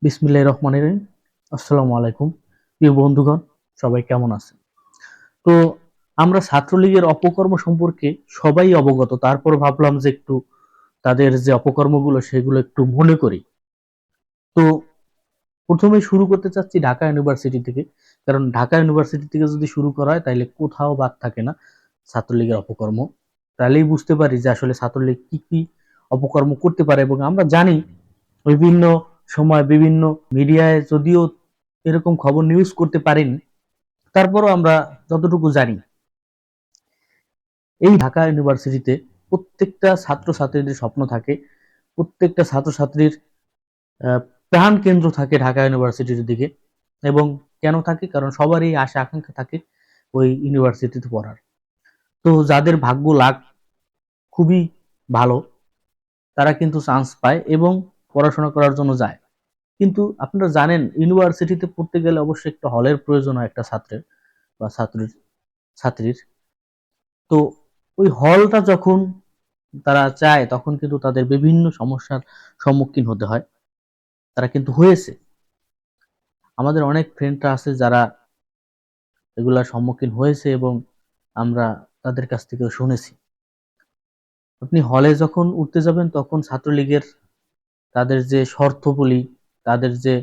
বিসমিল্লাহির রহমানির রহিম। আসসালামু আলাইকুম প্রিয় বন্ধুগণ, সবাই কেমন আছেন? তো আমরা ছাত্রলীগের অপকর্ম সম্পর্কে সবাই অবগত, তারপর ভাবলাম যে একটু তাদের যে অপকর্মগুলো সেগুলো একটু মনে করি। তো প্রথমে শুরু করতে চাচ্ছি ঢাকা ইউনিভার্সিটি থেকে, কারণ ঢাকা ইউনিভার্সিটি থেকে যদি শুরু করা হয় তাহলে কোথাও বাদ থাকে না ছাত্রলীগের অপকর্ম। তাহলেই বুঝতে পারি যে আসলে ছাত্রলীগ কি কি অপকর্ম করতে পারে। এবং আমরা জানি বিভিন্ন সময় বিভিন্ন মিডিয়ায় যদিও এরকম খবর নিউজ করতে পারিনি, তারপরও আমরা যতটুকু জানি, এই ঢাকা ইউনিভার্সিটিতে প্রত্যেকটা ছাত্রছাত্রীদের স্বপ্ন থাকে, প্রত্যেকটা ছাত্রছাত্রীর আহ, প্রাণ কেন্দ্র থাকে ঢাকা ইউনিভার্সিটির দিকে। এবং কেন থাকে? কারণ সবারই আশা আকাঙ্ক্ষা থাকে ওই ইউনিভার্সিটিতে পড়ার। তো যাদের ভাগ্য লাক খুবই ভালো, তারা কিন্তু চান্স পায় এবং পড়াশোনা করার জন্য যায়। কিন্তু আপনারা জানেন, ইউনিভার্সিটিতে পড়তে গেলে অবশ্যই একটা হলের প্রয়োজন হয় একটা ছাত্রের বা ছাত্রীর। তো ওই হলটা যখন তারা চায়, তখন কিন্তু তাদের বিভিন্ন সমস্যার সম্মুখীন হতে হয়। তারা কিন্তু হয়েছে, আমাদের অনেক ফ্রেন্ডরা আছে যারা এগুলার সম্মুখীন হয়েছে এবং আমরা তাদের কাছ থেকে শুনেছি। আপনি হলে যখন উঠতে যাবেন তখন ছাত্রলীগের তাদের যে শর্তগুলি, তাদের যে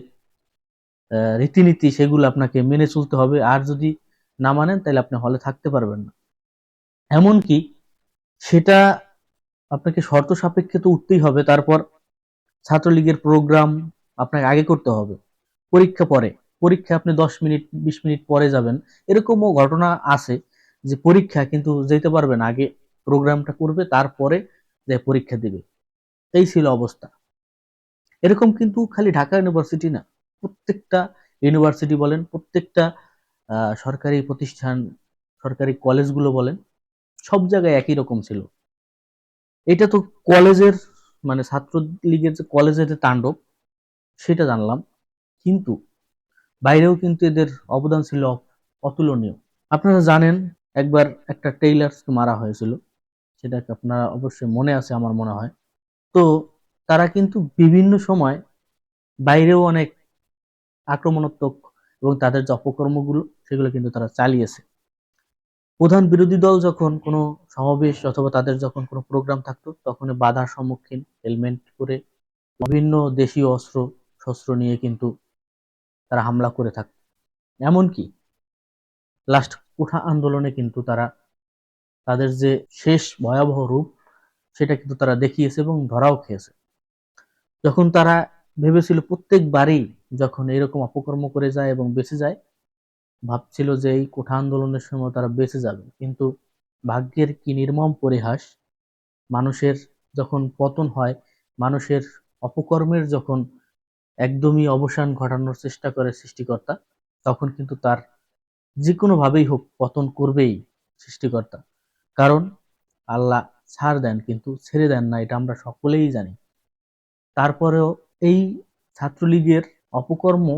রীতিনীতি, সেগুলো আপনাকে মেনে চলতে হবে। আর যদি না মানেন তাহলে আপনি হলে থাকতে পারবেন না। এমনকি সেটা আপনাকে শর্ত সাপেক্ষে তো উঠতেই হবে। তারপর ছাত্রলীগের প্রোগ্রাম আপনাকে আগে করতে হবে, পরীক্ষা পরে। পরীক্ষা আপনি 10 মিনিট 20 মিনিট পরে যাবেন, এরকমও ঘটনা আছে যে পরীক্ষা কিন্তু যেতে পারবেন আগে, প্রোগ্রামটা করবে তারপরে যে পরীক্ষা দিবে। এই ছিল অবস্থা। এরকম কিন্তু খালি ঢাকা ইউনিভার্সিটি না, প্রত্যেকটা ইউনিভার্সিটি বলেন, প্রত্যেকটা সরকারি প্রতিষ্ঠান, সরকারি কলেজগুলো বলেন, সব জায়গায় একই রকম ছিল। এটা তো কলেজের, মানে ছাত্রলীগের যে কলেজের যে তাণ্ডব, সেটা জানলাম। কিন্তু বাইরেও কিন্তু এদের অবদান ছিল অতুলনীয়। আপনারা জানেন, একবার একটা টেইলার্সকে মারা হয়েছিল, সেটা আপনারা অবশ্যই মনে আছে আমার মনে হয়। তো তারা কিন্তু বিভিন্ন সময় বাইরেও অনেক আক্রমণাত্মক এবং তাদের যে অপকর্মগুলো সেগুলো কিন্তু তারা চালিয়েছে। প্রধান বিরোধী দল যখন কোনো সমাবেশ অথবা তাদের যখন কোনো প্রোগ্রাম থাকতো, তখন বাধার সম্মুখীন হেলমেট পরে বিভিন্ন দেশীয় অস্ত্র শস্ত্র নিয়ে কিন্তু তারা হামলা করে থাকতো। এমনকি লাস্ট কোঠা আন্দোলনে কিন্তু তারা তাদের যে শেষ ভয়াবহ রূপ, সেটা কিন্তু তারা দেখিয়েছে এবং ধরাও খেয়েছে। যখন তারা ভেবেছিল প্রত্যেকবারই যখন এরকম অপকর্ম করে যায় এবং বেঁচে যায়, ভাবছিল যে এই কোঠা আন্দোলনের সময় তারা বেঁচে যাবে। কিন্তু ভাগ্যের কি নির্মম পরিহাস, মানুষের যখন পতন হয়, মানুষের অপকর্মের যখন একদমই অবসান ঘটানোর চেষ্টা করে সৃষ্টিকর্তা, তখন কিন্তু তার যে কোনো ভাবেই হোক পতন করবেই সৃষ্টিকর্তা। কারণ আল্লাহ ছাড় দেন কিন্তু ছেড়ে দেন না, এটা আমরা সকলেই জানি। তারপরেও এই ছাত্রলীগের অপকর্ম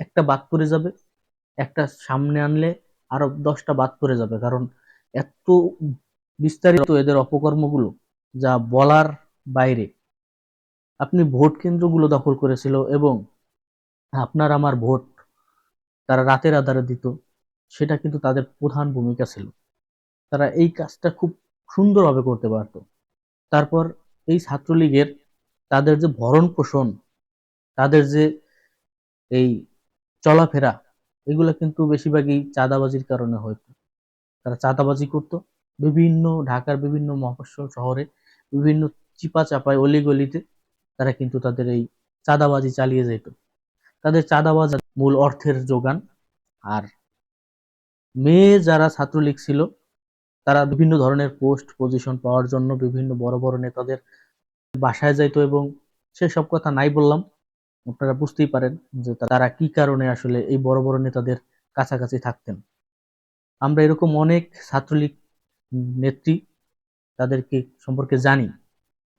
একটা বাদ পড়ে যাবে, একটা সামনে আনলে আরো 10টা বাদ পড়ে যাবে। কারণ এত বিস্তারিত এদের অপকর্মগুলো, যা বলার বাইরে। আপনি ভোট কেন্দ্রগুলো দখল করেছিল এবং আপনার আমার ভোট তারা রাতের আধারে দিত, সেটা কিন্তু তাদের প্রধান ভূমিকা ছিল। তারা এই কাজটা খুব সুন্দরভাবে করতে পারত। তারপর এই ছাত্রলীগের তাদের যে ভরণ পোষণ, তাদের যে এই চলাফেরা, এগুলো কিন্তু বেশিরভাগই চাঁদাবাজির কারণে হতো। তারা চাঁদাবাজি করত বিভিন্ন ঢাকার বিভিন্ন মফস্বল শহরে, বিভিন্ন চিপা চাপায় অলিগলিতে তারা কিন্তু তাদের এই চাঁদাবাজি চালিয়ে যেত। তাদের চাঁদাবাজ মূল অর্থের যোগান। আর মেয়ে যারা ছাত্রলীগ ছিল, তারা বিভিন্ন ধরনের পোস্ট পজিশন পাওয়ার জন্য বিভিন্ন বড় বড় নেতাদের বাসায় যাইতো। এবং সেসব কথা নাই বললাম, আপনারা বুঝতেই পারেন যে তারা কি কারণে আসলে এই বড় বড় নেতাদের কাছাকাছি থাকতেন। আমরা এরকম অনেক ছাত্রলীগ নেত্রী, তাদেরকে সম্পর্কে জানি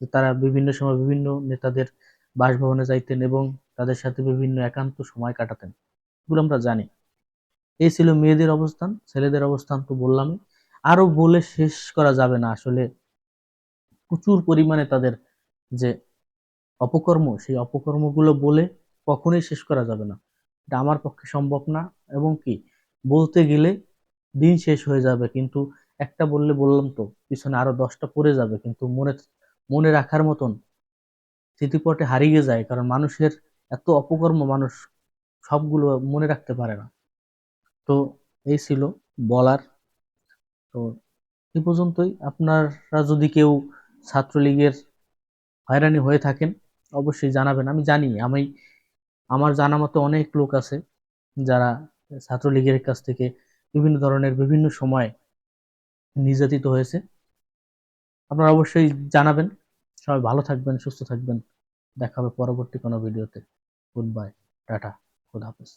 যে তারা বিভিন্ন সময় বিভিন্ন নেতাদের বাসভবনে যাইতেন এবং তাদের সাথে বিভিন্ন একান্ত সময় কাটাতেন, এগুলো আমরা জানি। এই ছিল মেয়েদের অবস্থান। ছেলেদের অবস্থান তো বললামই, আরো বলে শেষ করা যাবে না আসলে। প্রচুর পরিমাণে তাদের যে অপকর্ম, সেই অপকর্মগুলো বলে কখনোই শেষ করা যাবে না। এটা আমার পক্ষে সম্ভব না, এবং কি বলতে গেলে দিন শেষ হয়ে যাবে, কিন্তু একটা বললে বললাম তো পিছনে আরো 10টা পড়ে যাবে, কিন্তু মনে মনে রাখার মতন স্মৃতিপটে হারিয়ে যায়, কারণ মানুষের এত অপকর্ম, মানুষ সবগুলো মনে রাখতে পারে না। তো এই ছিল বলার। তো এই পর্যন্তই। আপনারা যদি কেউ ছাত্রলীগের হয়রানি হয়ে থাকেন অবশ্যই জানাবেন। আমি জানি, আমার জানা মতো অনেক লোক আছে যারা ছাত্রলীগের কাছ থেকে বিভিন্ন ধরনের বিভিন্ন সময় নির্যাতিত হয়েছে। আপনারা অবশ্যই জানাবেন। সবাই ভালো থাকবেন, সুস্থ থাকবেন। দেখা হবে পরবর্তী কোনো ভিডিওতে। গুড বাই, টাটা, খোদা হাফেজ।